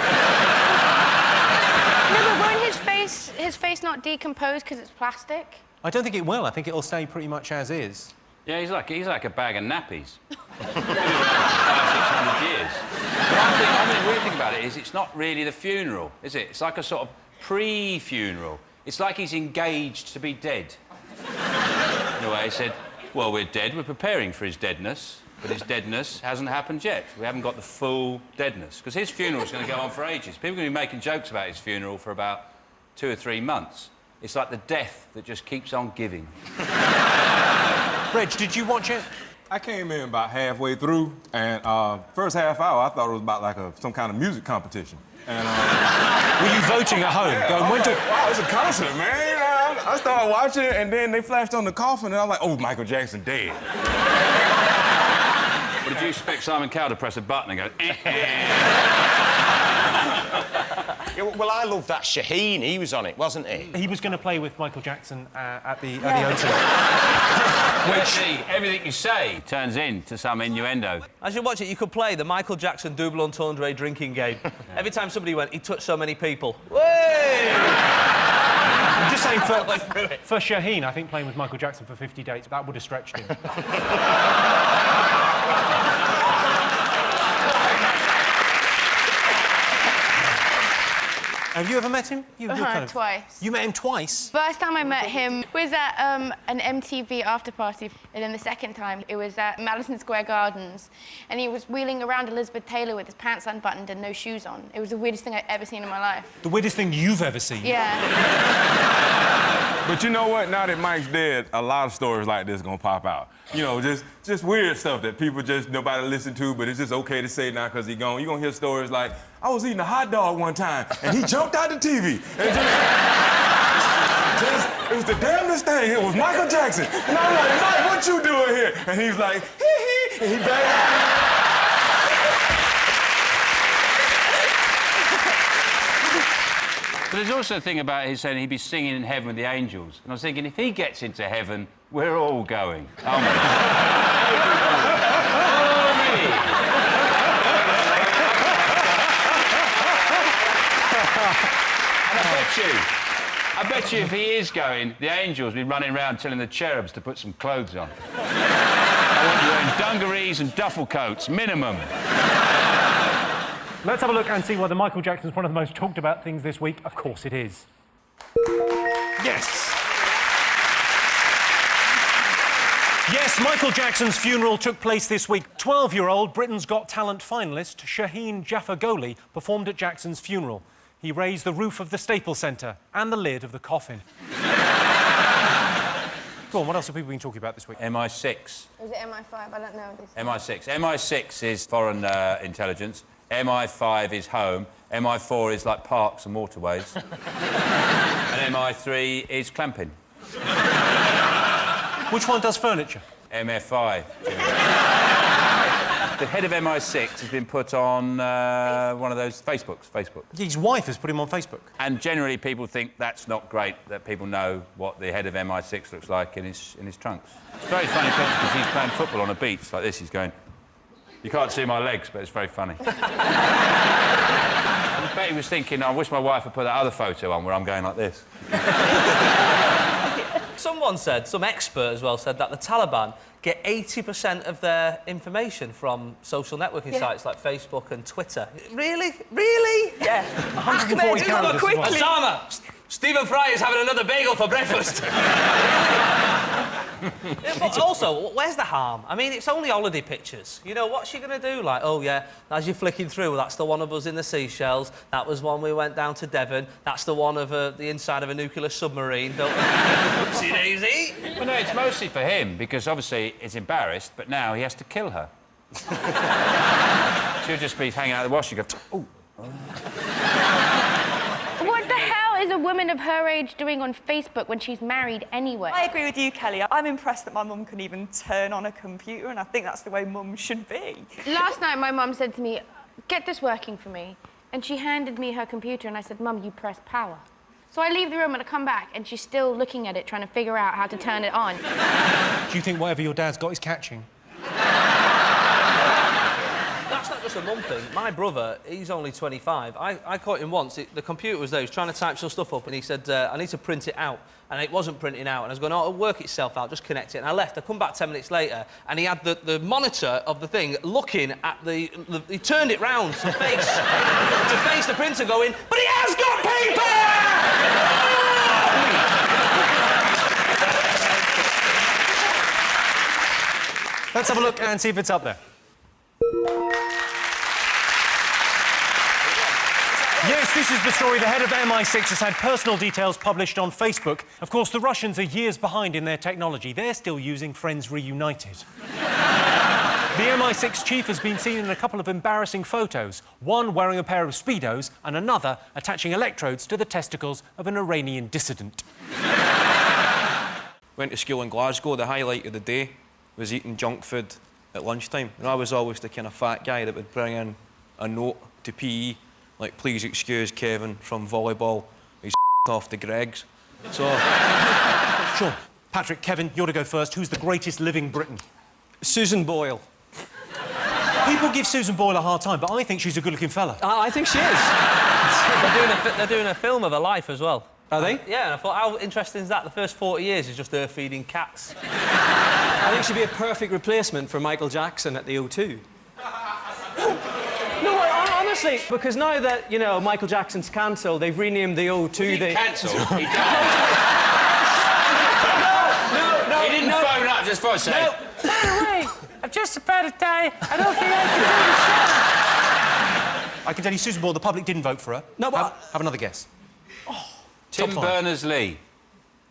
Speaker 7: but won't his face not decompose because it's plastic?
Speaker 1: I don't think it will. I think it'll stay pretty much as is.
Speaker 2: Yeah, he's like a bag of nappies. 500-600 years. But I mean, the weird thing about it is it's not really the funeral, is it? It's like a sort of pre-funeral. It's like he's engaged to be dead. In a way, he said, well, we're dead, we're preparing for his deadness, but his deadness hasn't happened yet. We haven't got the full deadness. Because his funeral's going to go on for ages. People are going to be making jokes about his funeral for about 2 or 3 months. It's like the death that just keeps on giving.
Speaker 1: Reg, did you watch it?
Speaker 11: I came in about halfway through, and first half hour, I thought it was about like some kind of music competition. And,
Speaker 1: were you voting at home?
Speaker 11: Yeah, wow, it's a concert, man. I started watching it, and then they flashed on the coffin, and I was like, oh, Michael Jackson dead.
Speaker 2: But did you expect Simon Cowell to press a button and go,
Speaker 12: Yeah, well, I love that Shaheen. He was on it, wasn't he?
Speaker 1: He was going to play with Michael Jackson at the O2.
Speaker 2: Which everything you say turns into some innuendo.
Speaker 3: As you watch it, you could play the Michael Jackson double entendre drinking game. Every time somebody went, he touched so many people. Way!
Speaker 1: I'm just saying, for Shaheen, I think playing with Michael Jackson for 50 dates, that would have stretched him. Have you ever met him?
Speaker 7: Twice.
Speaker 1: You met him twice?
Speaker 7: First time I met him was at an MTV after party, and then the second time it was at Madison Square Gardens, and he was wheeling around Elizabeth Taylor with his pants unbuttoned and no shoes on. It was the weirdest thing I've ever seen in my life.
Speaker 1: The weirdest thing you've ever seen?
Speaker 7: Yeah.
Speaker 11: But you know what? Now that Mike's dead, a lot of stories like this gonna pop out. You know, just weird stuff that people nobody listen to, but it's just okay to say now because he's gone. You're gonna hear stories like, I was eating a hot dog one time and he jumped out the TV. And it was the damnedest thing. It was Michael Jackson. And I'm like, Mike, what you doing here? And he's like, hee hee, and he backed out.
Speaker 2: But there's also a thing about his saying he'd be singing in heaven with the angels. And I was thinking, if he gets into heaven, we're all going. Aren't we? And I bet you if he is going, the angels will be running around telling the cherubs to put some clothes on. I want you wearing dungarees and duffel coats, minimum.
Speaker 1: Let's have a look and see whether Michael Jackson's one of the most talked about things this week. Of course it is. Yes. Yes, Michael Jackson's funeral took place this week. 12-year-old Britain's Got Talent finalist Shaheen Jaffagoli performed at Jackson's funeral. He raised the roof of the Staples Centre and the lid of the coffin. Go on, what else have people been talking about this week?
Speaker 2: MI6.
Speaker 7: Was it MI5? I don't know this.
Speaker 2: MI6. MI6 is foreign intelligence. MI5 is home. MI4 is like parks and waterways. And MI3 is clamping.
Speaker 1: Which one does furniture?
Speaker 2: MF5. The head of MI6 has been put on one of those Facebook.
Speaker 1: His wife has put him on Facebook.
Speaker 2: And generally people think that's not great, that people know what the head of MI6 looks like in his trunks. It's a very funny picture because he's playing football on a beach like this. He's going... You can't see my legs, but it's very funny. I bet he was thinking, I wish my wife had put that other photo on where I'm going like this.
Speaker 3: Someone said, some expert as well, said that the Taliban get 80% of their information from social networking sites like Facebook and Twitter. Really? Really?
Speaker 14: Yeah.
Speaker 1: 140 characters.
Speaker 3: Osama, Stephen Fry is having another bagel for breakfast. But also, where's the harm? I mean, it's only holiday pictures. You know, what's she going to do? Like, oh, yeah, as you're flicking through, that's the one of us in the Seychelles. That was one we went down to Devon. That's the one of the inside of a nuclear submarine. Don't Oopsie daisy.
Speaker 2: Well, no, it's mostly for him, because obviously he's embarrassed, but now he has to kill her. She'll just be hanging out of the wash. You go, ooh.
Speaker 7: What the hell is a woman of her age doing on Facebook when she's married anyway?
Speaker 14: I agree with you, Kelly. I'm impressed that my mum can even turn on a computer, and I think that's the way mums should be.
Speaker 7: Last night, my mum said to me, get this working for me. And she handed me her computer, and I said, Mum, you press power. So I leave the room and I come back, and she's still looking at it, trying to figure out how to turn it on.
Speaker 1: Do you think whatever your dad's got is catching?
Speaker 3: That's not just a mum thing. My brother, he's only 25. I caught him once. The computer was there. He was trying to type some stuff up, and he said, I need to print it out. And it wasn't printing out. And I was going, oh, it'll work itself out. Just connect it. And I left. I come back 10 minutes later, and he had the monitor of the thing looking at the... He turned it round to face the printer going, but he has got paper!
Speaker 1: Let's have a look and see if it's up there. Yes, this is the story. The head of MI6 has had personal details published on Facebook. Of course, the Russians are years behind in their technology. They're still using Friends Reunited. The MI6 chief has been seen in a couple of embarrassing photos, one wearing a pair of Speedos and another attaching electrodes to the testicles of an Iranian dissident.
Speaker 15: Went to school in Glasgow. The highlight of the day was eating junk food at lunchtime. And I was always the kind of fat guy that would bring in a note to PE, like, please excuse Kevin from volleyball. He's off the Gregs. So...
Speaker 1: Sure. Patrick, Kevin, you're to go first. Who's the greatest living Briton?
Speaker 15: Susan Boyle.
Speaker 1: People give Susan Boyle a hard time, but I think she's a good-looking fella.
Speaker 15: I think she is.
Speaker 3: They're doing a film of her life as well.
Speaker 15: Are they?
Speaker 3: Yeah, and I thought, how interesting is that? The first 40 years is just her feeding cats.
Speaker 15: I think she'd be a perfect replacement for Michael Jackson at the O2. No,
Speaker 3: actually, because now that, you know, Michael Jackson's cancelled, they've renamed the O2 the...
Speaker 2: Cancelled? He died.
Speaker 3: No.
Speaker 2: He didn't phone up just for a sec.
Speaker 3: No.
Speaker 10: By the way, I'm just about to die. I don't think I can do the show.
Speaker 1: I can tell you, Susan Moore, the public didn't vote for her.
Speaker 3: No, but...
Speaker 1: Have another guess.
Speaker 2: Tim Berners-Lee,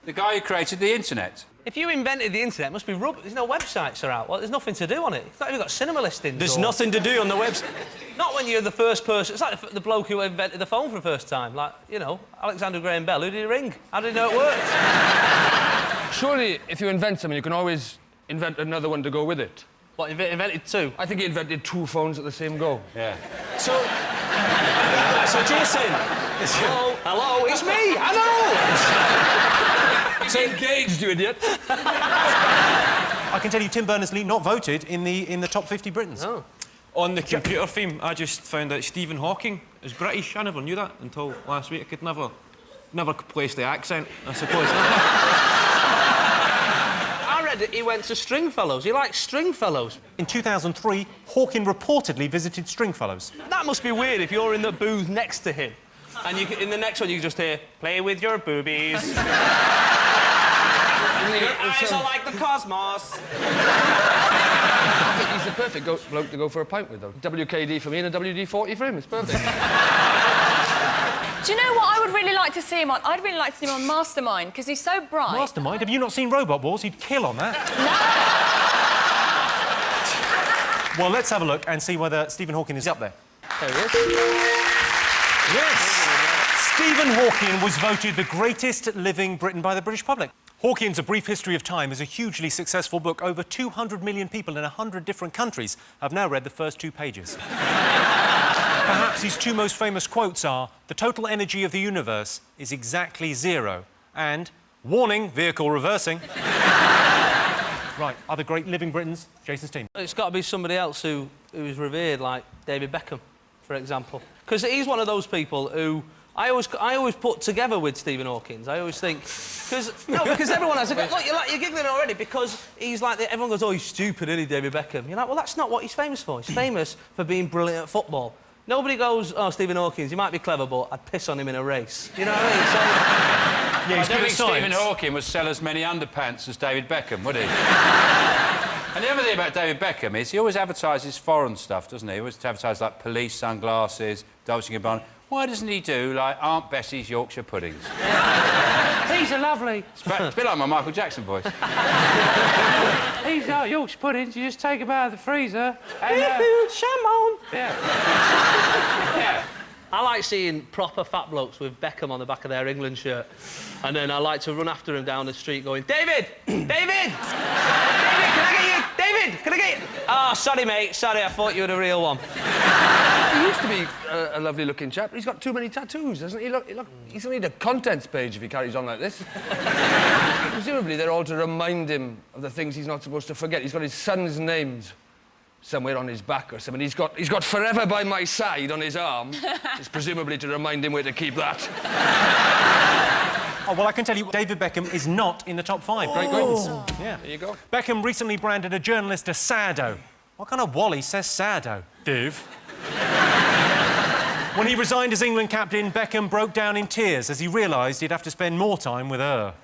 Speaker 2: the guy who created the internet.
Speaker 3: If you invented the internet, it must be rubbish. There's no websites are out. Well, there's nothing to do on it. It's not even got cinema listings.
Speaker 1: There's nothing to do on the website.
Speaker 3: Not when you're the first person. It's like the bloke who invented the phone for the first time. Like, you know, Alexander Graham Bell. Who did he ring? How did he know it worked?
Speaker 16: Surely, if you invent something, you can always invent another one to go with it.
Speaker 3: What, invented two?
Speaker 16: I think he invented two phones at the same go.
Speaker 2: Yeah.
Speaker 1: So Jason...
Speaker 3: Hello, it's me! I know!
Speaker 16: So engaged, you idiot.
Speaker 1: I can tell you, Tim Berners-Lee not voted in the top 50 Britons.
Speaker 3: Oh.
Speaker 15: On the computer theme, I just found out Stephen Hawking is British. I never knew that until last week. I could never place the accent, I suppose.
Speaker 3: I read that he went to Stringfellows. He likes Stringfellows.
Speaker 1: In 2003, Hawking reportedly visited Stringfellows.
Speaker 3: That must be weird if you're in the booth next to him. And in the next one, you can just hear, play with your boobies. Your eyes are like the cosmos.
Speaker 16: I think he's the perfect bloke to go for a pint with, though. WKD for me and a WD-40 for him. It's perfect.
Speaker 14: Do you know what I would really like to see him on? I'd really like to see him on Mastermind, because he's so bright.
Speaker 1: Mastermind? Have you not seen Robot Wars? He'd kill on that. No! Well, let's have a look and see whether Stephen Hawking is up there.
Speaker 3: There he is.
Speaker 1: Yes! Stephen Hawking was voted the greatest living Briton by the British public. Hawking's A Brief History of Time is a hugely successful book. Over 200 million people in 100 different countries have now read the first 2 pages. Perhaps his 2 most famous quotes are, "The total energy of the universe is exactly 0," and, "Warning, vehicle reversing." Right, other great living Britons, Jason's team.
Speaker 3: It's got to be somebody else who is revered, like David Beckham, for example. Because he's one of those people who I always put together with Stephen Hawking. I always think... Because everyone has... Look, you're giggling already, because he's like... Everyone goes, oh, he's stupid, isn't he, David Beckham? You're like, well, that's not what he's famous for. He's famous for being brilliant at football. Nobody goes, oh, Stephen Hawking, he might be clever, but I'd piss on him in a race. You know what I mean? So...
Speaker 2: Yeah, I don't think Stephen Hawking would sell as many underpants as David Beckham, would he? And the other thing about David Beckham is he always advertises foreign stuff, doesn't he? He always advertises, like, police sunglasses, Dolce & Gabbana. Why doesn't he do, like, Aunt Bessie's Yorkshire puddings?
Speaker 10: These are lovely.
Speaker 2: It's a bit like my Michael Jackson voice.
Speaker 10: These are Yorkshire puddings. You just take them out of the freezer and...
Speaker 3: Sham on!
Speaker 10: Yeah.
Speaker 2: Yeah.
Speaker 3: I like seeing proper fat blokes with Beckham on the back of their England shirt. And then I like to run after him down the street going, David! David! David, can I get you? David, can I get you? Oh, sorry, mate. Sorry, I thought you were the real one.
Speaker 16: He used to be a lovely-looking chap, but he's got too many tattoos, doesn't he? He's going to need a contents page if he carries on like this. Presumably, they're all to remind him of the things he's not supposed to forget. He's got his son's names somewhere on his back or something. He's got "Forever by My Side" on his arm. It's presumably to remind him where to keep that.
Speaker 1: Oh, well, I can tell you, David Beckham is not in the top 5 great Britons. Yeah.
Speaker 16: There you go.
Speaker 1: Beckham recently branded a journalist a saddo. What kind of wally says saddo? Div. When he resigned as England captain, Beckham broke down in tears as he realised he'd have to spend more time with her.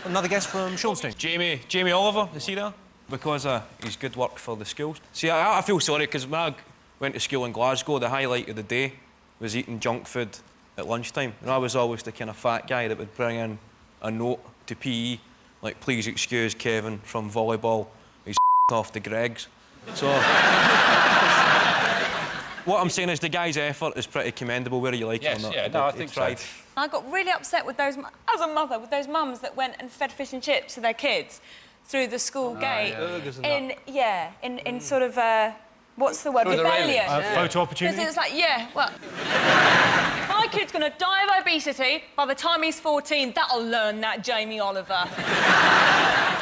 Speaker 1: Another guess from Sean's team.
Speaker 15: Jamie Oliver, is he there? Because he's good work for the schools. See, I feel sorry, because when I went to school in Glasgow, the highlight of the day was eating junk food at lunchtime. And I was always the kind of fat guy that would bring in a note to PE, like, please excuse Kevin from volleyball, he's off the Gregs. So... What I'm saying is the guy's effort is pretty commendable, whether you like it or not.
Speaker 2: Yeah, no, I think so.
Speaker 14: I got really upset with those, as a mother, with those mums that went and fed fish and chips to their kids through the school gate. In sort of, what's the word? Rebellion.
Speaker 1: Photo opportunity?
Speaker 14: Because it was like, well... my kid's going to die of obesity. By the time he's 14, that'll learn that, Jamie Oliver.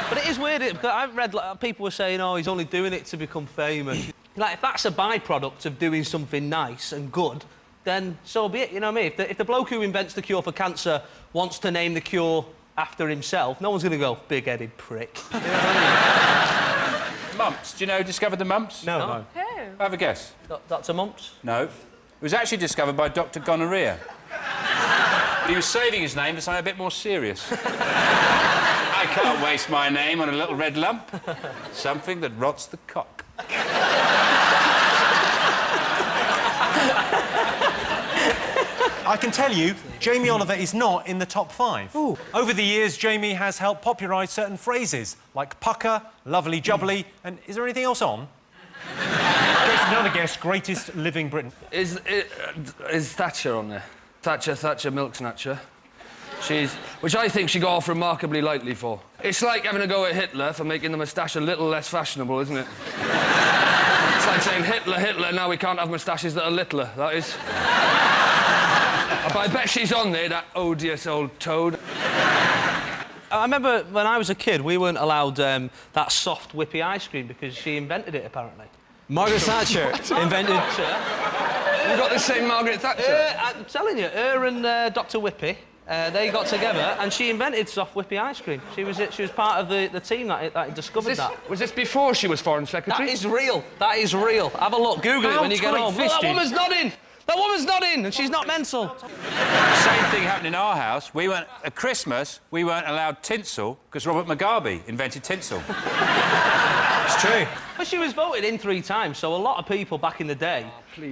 Speaker 3: But it is weird, because I've read, like, people were saying, oh, he's only doing it to become famous. Like, if that's a byproduct of doing something nice and good, then so be it, you know what I mean? If the bloke who invents the cure for cancer wants to name the cure after himself, no one's going to go, big-headed prick. You know what I mean?
Speaker 2: Mumps. Do you know who discovered the mumps?
Speaker 1: No.
Speaker 14: Who?
Speaker 2: Have a guess.
Speaker 3: Dr. Mumps?
Speaker 2: No. It was actually discovered by Dr. Gonorrhea. He was saving his name for something a bit more serious. I can't waste my name on a little red lump. Something that rots the cock.
Speaker 1: I can tell you, Jamie Oliver is not in the top 5. Ooh. Over the years, Jamie has helped popularise certain phrases, like pucker, lovely jubbly, and is there anything else on? Another guess, greatest living Briton.
Speaker 16: Is Thatcher on there? Thatcher, milk snatcher. Which I think she got off remarkably lightly for. It's like having a go at Hitler for making the moustache a little less fashionable, isn't it? It's like saying, Hitler, now we can't have moustaches that are littler, that is. But I bet she's on there, that odious old toad.
Speaker 3: I remember when I was a kid, we weren't allowed that soft, whippy ice cream because she invented it, apparently.
Speaker 15: Margaret Thatcher invented...
Speaker 16: You got the same Margaret Thatcher?
Speaker 3: I'm telling you, her and Dr. Whippy, they got together and she invented soft, whippy ice cream. She was part of the team that discovered that.
Speaker 16: Was this before she was Foreign Secretary?
Speaker 3: That is real. That is real. Have a look. Google it when you get home. That woman's not in. That woman's not in, and she's not mental.
Speaker 2: Same thing happened in our house. At Christmas, we weren't allowed tinsel because Robert Mugabe invented tinsel.
Speaker 3: It's true. But she was voted in 3 times, so a lot of people back in the day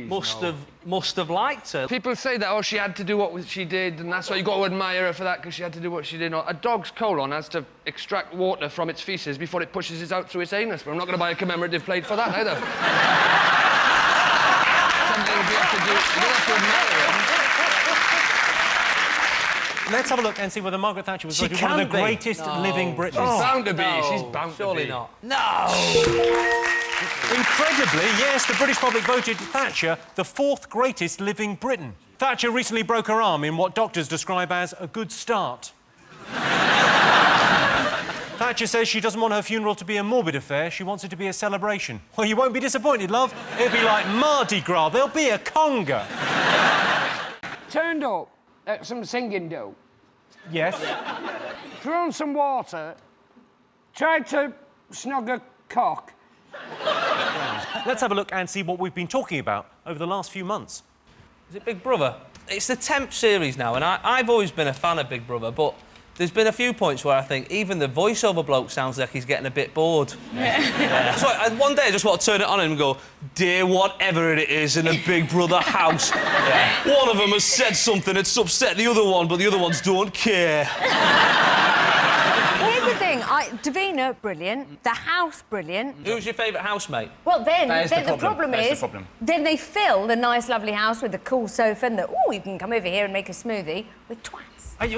Speaker 3: must have liked her.
Speaker 16: People say that, she had to do what she did, and that's why you got to admire her for that, because she had to do what she did. A dog's colon has to extract water from its faeces before it pushes it out through its anus, but I'm not going to buy a commemorative plate for that, either. Something you have to do. You don't have to admire her.
Speaker 1: Let's have a look and see whether Margaret Thatcher was voted one of the greatest living Britons.
Speaker 16: She's bound to be. She's bound to be.
Speaker 3: Surely not. No!
Speaker 1: Incredibly, yes, the British public voted Thatcher the 4th greatest living Briton. Thatcher recently broke her arm in what doctors describe as a good start. Thatcher says she doesn't want her funeral to be a morbid affair, she wants it to be a celebration. Well, you won't be disappointed, love. It'll be like Mardi Gras, there'll be a conga.
Speaker 10: Turned up at some singing do.
Speaker 1: Yes.
Speaker 10: Thrown some water, tried to snog a cock.
Speaker 1: Let's have a look and see what we've been talking about over the last few months.
Speaker 3: Is it Big Brother? It's the 10th series now, and I've always been a fan of Big Brother, but there's been a few points where I think even the voiceover bloke sounds like he's getting a bit bored. Yeah. So one day I just want to turn it on and go, dear whatever it is in a Big Brother house. Yeah. One of them has said something that's upset the other one, but the other ones don't care.
Speaker 8: Here's the thing, Davina, brilliant. The house, brilliant.
Speaker 3: Who's your favourite housemate?
Speaker 8: Well, then the problem is, then they fill the nice, lovely house with the cool sofa and you can come over here and make a smoothie with twats.
Speaker 1: Sorry,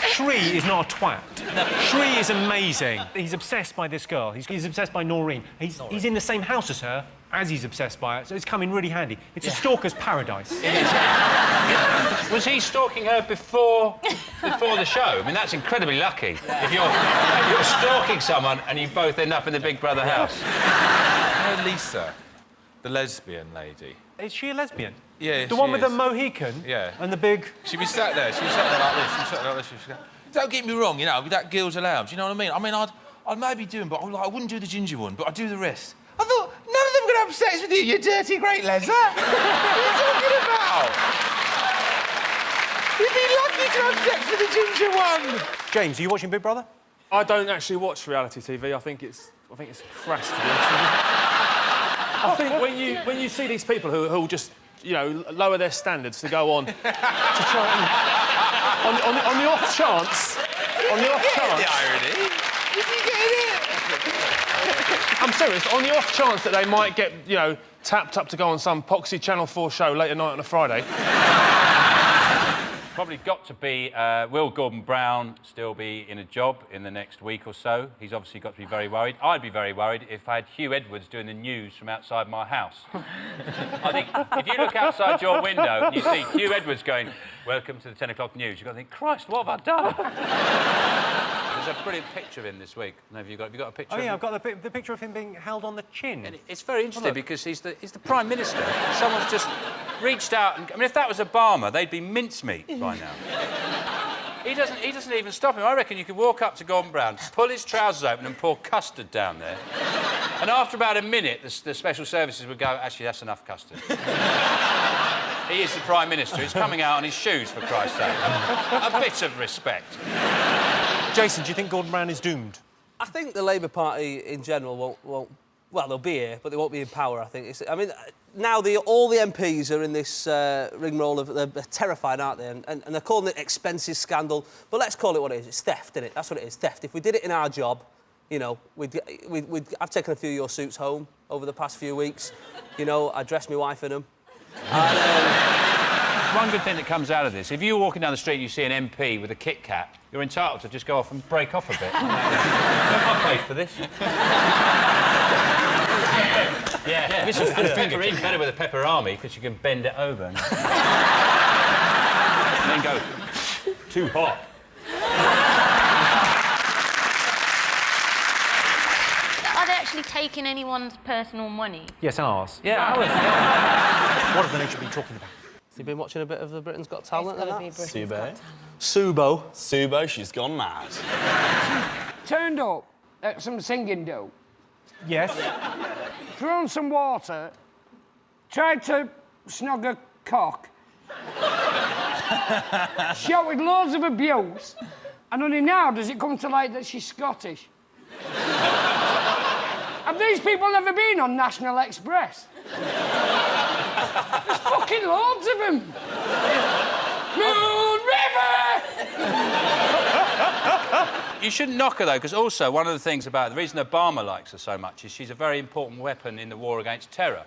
Speaker 1: Shri is not a twat. No. Shri is amazing. He's obsessed by this girl. He's obsessed by Noreen. He's in the same house as her as he's obsessed by her, so it's come in really handy. It's a stalker's paradise.
Speaker 2: Was he stalking her before the show? I mean, that's incredibly lucky. If you're stalking someone and you both end up in the Big Brother house.
Speaker 6: You know Lisa, the lesbian lady?
Speaker 1: Is she a lesbian?
Speaker 6: Yeah,
Speaker 1: the one with the Mohican?
Speaker 6: Yeah.
Speaker 1: And the big...
Speaker 6: She'd be sat there like this. She'd go, don't get me wrong, you know, with that girl's allowed, you know what I mean? I mean, I'd maybe do them, but I wouldn't do the ginger one, but I'd do the rest. I thought, none of them are going to have sex with you, you dirty great Lesser. What are you talking about? You'd be lucky to have sex with the ginger one.
Speaker 1: James, are you watching Big Brother?
Speaker 5: I don't actually watch reality TV. I think it's crass, to be honest with you. I think when you see these people who just, you know, lower their standards to go on to try and... on the off chance... On the off chance...
Speaker 6: The irony. Is he getting it?
Speaker 5: I'm serious. On the off chance that they might get, you know, tapped up to go on some poxy Channel 4 show late at night on a Friday.
Speaker 2: Probably got to be will Gordon Brown still be in a job in the next week or so? He's obviously got to be very worried. I'd be very worried if I had Hugh Edwards doing the news from outside my house. I think if you look outside your window and you see Hugh Edwards going, welcome to the 10 o'clock news, you've got to think, Christ, what have I done? There's a brilliant picture of him this week. Have you got a picture?
Speaker 1: Oh, yeah, I've got the picture of him being held on the chin.
Speaker 2: And it's very interesting because he's the Prime Minister. Someone's just reached out and... I mean, if that was Obama, they'd be mincemeat by now. He doesn't even stop him. I reckon you could walk up to Gordon Brown, pull his trousers open and pour custard down there. And after about a minute, the special services would go, actually, that's enough custard. He is the Prime Minister. He's coming out on his shoes, for Christ's sake. A bit of respect.
Speaker 1: Jason, do you think Gordon Brown is doomed?
Speaker 3: I think the Labour Party in general won't... Well, they'll be here, but they won't be in power, I think. I mean, now all the MPs are in this rigmarole of... They're terrified, aren't they? And they're calling it expenses scandal. But let's call it what it is. It's theft, isn't it? That's what it is, theft. If we did it in our job, you know, I've taken a few of your suits home over the past few weeks. You know, I dressed my wife in them. And,
Speaker 2: one good thing that comes out of this, if you're walking down the street and you see an MP with a Kit Kat, you're entitled to just go off and break off a bit. I paid for this. Yeah, this is the pepper in better with a pepper army because you can bend it over and then go too hot.
Speaker 9: Are they actually taking anyone's personal money?
Speaker 1: Yes, ours.
Speaker 3: yeah,
Speaker 1: What have the nation been talking about?
Speaker 3: Have you been watching a bit of the Britain's Got Talent?
Speaker 7: It's gotta be Britain's Got
Speaker 3: Subo.
Speaker 17: Subo, she's gone mad.
Speaker 10: Turned up at some singing do.
Speaker 1: Yes.
Speaker 10: Thrown some water. Tried to snog a cock. Shouted loads of abuse. And only now does it come to light that she's Scottish. Have these people never been on National Express? There's fucking loads of them. Moon River!
Speaker 2: You shouldn't knock her, though, because also one of the things about... The reason Obama likes her so much is she's a very important weapon in the war against terror.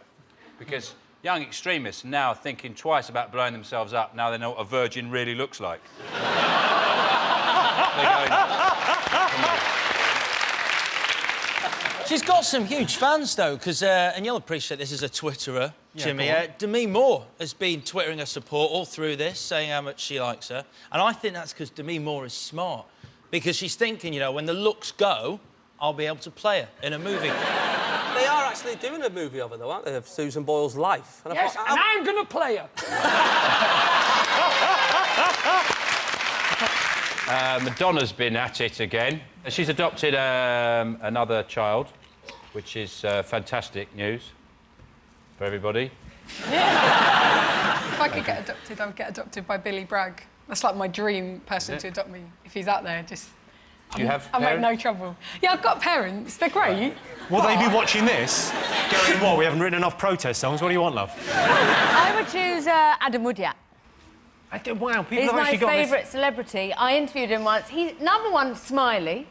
Speaker 2: Because young extremists are now thinking twice about blowing themselves up now they know what a virgin really looks like. They're going...
Speaker 17: She's got some huge fans, though, because, and you'll appreciate this as a Twitterer, Jimmy. Demi Moore has been twittering her support all through this, saying how much she likes her. And I think that's because Demi Moore is smart. Because she's thinking, you know, when the looks go, I'll be able to play her in a movie.
Speaker 3: They are actually doing a movie of her, though, aren't they? Of Susan Boyle's life. And
Speaker 10: Yes, and I'm going to play her.
Speaker 2: Madonna's been at it again. She's adopted another child, which is fantastic news for everybody.
Speaker 18: If I could get adopted, I would get adopted by Billy Bragg. That's like my dream person to adopt me. If he's out there, just...
Speaker 2: Do you have
Speaker 18: I make
Speaker 2: parents?
Speaker 18: no trouble. Yeah, I've got parents. They're great.
Speaker 1: Will they be watching this? Going, what, we haven't written enough protest songs? What do you want, love?
Speaker 8: I would choose Adam Woodyard.
Speaker 1: Wow, people
Speaker 8: He's
Speaker 1: have
Speaker 8: my
Speaker 1: actually got
Speaker 8: favourite
Speaker 1: this...
Speaker 8: celebrity. I interviewed him once. He's number one, smiley.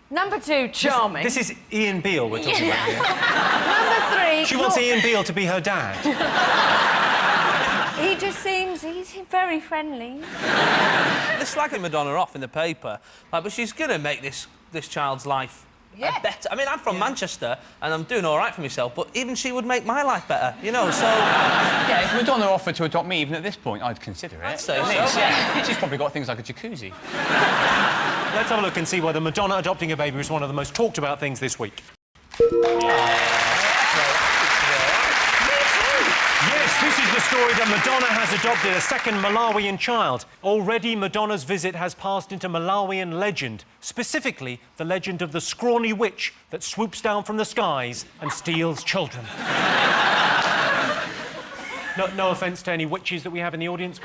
Speaker 8: Number two, charming.
Speaker 1: This is Ian Beale we're talking about here.
Speaker 8: Number three...
Speaker 1: She wants Ian Beale to be her dad.
Speaker 8: He just seems... He's very friendly.
Speaker 3: They're slagging Madonna off in the paper, like, but she's going to make this child's life better. I mean, I'm from Manchester, and I'm doing all right for myself, but even she would make my life better, you know, so...
Speaker 19: Yeah, if Madonna offered to adopt me even at this point, I'd consider it.
Speaker 3: I'd say so.
Speaker 19: Yeah. She's probably got things like a jacuzzi.
Speaker 1: Let's have a look and see whether Madonna adopting a baby is one of the most talked about things this week. Yes, this is the story that Madonna has adopted a second Malawian child. Already, Madonna's visit has passed into Malawian legend, specifically the legend of the scrawny witch that swoops down from the skies and steals children. No offence to any witches that we have in the audience.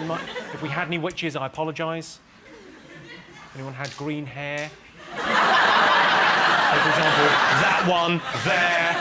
Speaker 1: If we had any witches, I apologise. Anyone had green hair? So, for example, that one there.